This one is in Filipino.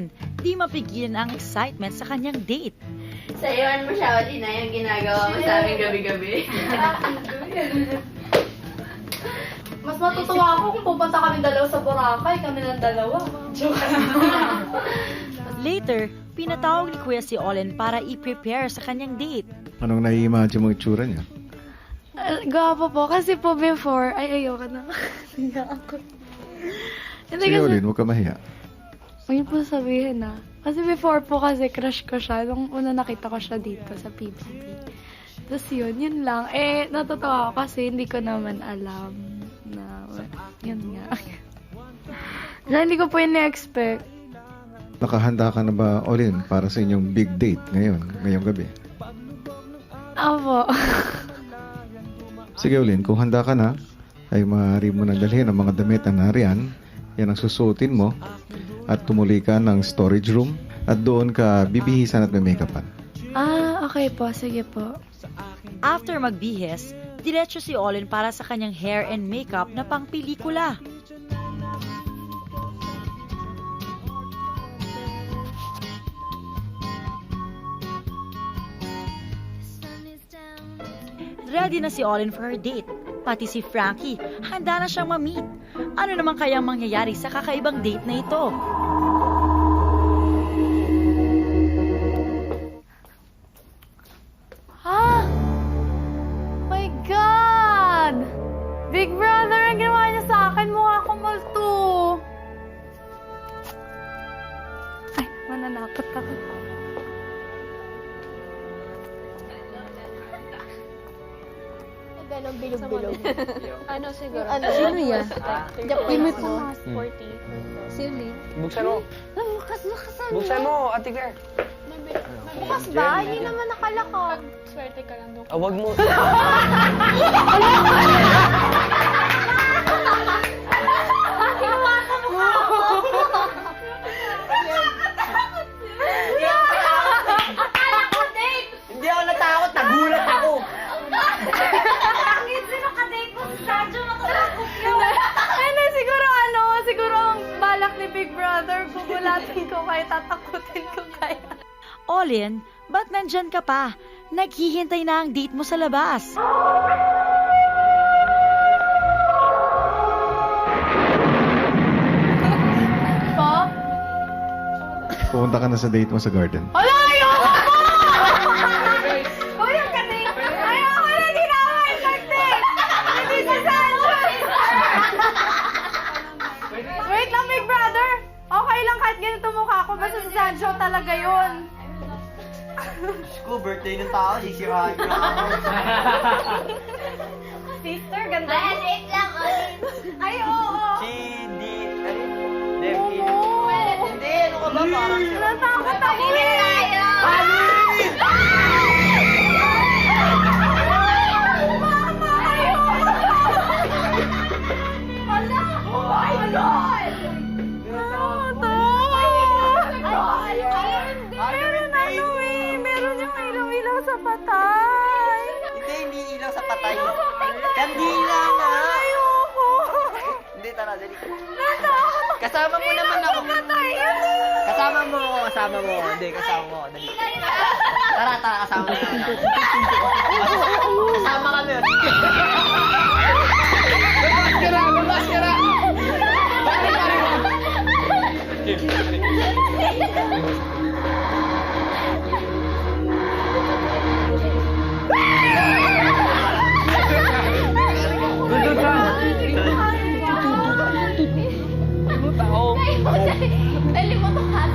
Olin, di mapigilan ang excitement sa kanyang date. Sa iwan mo siya, Oli, na yung ginagawa mo sa amin gabi-gabi. Mas matutuwa ako kung pupunta kami dalawa sa Boracay, kami ng dalawa. Joke. Later, pinatawag ni Kuya si Olin para i-prepare sa kanyang date. Anong nai-imagine mo itsura niya? Gwapo po, kasi po before, ay ayoko na. Hindi ako. Hindi Sige, kasi, Olin, huwag ka mahiya. huwag niyo po sabihin na. Kasi before po kasi crush ko siya, nung una nakita ko siya dito sa PBB. Tapos yun lang. Natutuwa ako kasi hindi ko naman alam na, yun nga. Kaya hindi ko po yun na-expect. Nakahanda ka na ba, Olin, para sa inyong big date ngayong gabi? Apo. Sige, Olin, kung handa ka na, ay maaari mo na dalhin ang mga damit na nariyan. Yan ang susuotin mo at tumuli ka ng storage room at doon ka bibihisan at may-makeupan. Okay po. Sige po. After magbihis, diretso si Olin para sa kanyang hair and makeup na pang pelikula. Ready na si Olin for her date. Pati si Frankie, handa na siyang ma-meet. Ano naman kayang mangyayari sa kakaibang date na ito? My God! Big Brother, ang ginawa niya sa akin, mukha akong multo. Ay, mananakot ako. Ganong bilog-bilog. Ano siguro? Sino yan? Japanese mo. Sporty. Sino? Buksan mo. Bukas Buksan mo, Ate Claire. Bukas ba? Hindi naman nakalakad. Swerte ka lang doon. Wag mo. Hindi ako natakot, nagulat ako. Siguro ang balak ni Big Brother, gugulatin ko kaya tatakutin ko kaya. Olin, ba't nandyan ka pa? Naghihintay na ang date mo sa labas. Po? Pupunta ka na sa date mo sa garden. Ala, ayoko po! Uy, yung kadate! Ayoko na, hindi na ako mag-date! Hindi sa Santos! Wait lang, Big Brother! Okay lang kahit ganito mukha ko, basta sa Sancho talaga yun. Ko, birthday ng tao, sisirahan ko lang ako. Sister, ganda Ay, wait lang, Oli. Ay, oo! Si Devin. Hindi, ano ka ba? Parang siya. Natakot ako Pili eh! tayo! Mama, ayoko! Wala! Oh my God! Meron yung ilaw-ilaw sa patay. Hindi ilaw sa patay. Kandila nga. Ayoko. Hindi, tara, dali. Natakot ako. Kasama mo naman ako. Patay yun. Kasama mo. Hindi, kasama mo. Dali. Tara, kasama mo. Kasama kami. Maskara! Dali mo to, hat.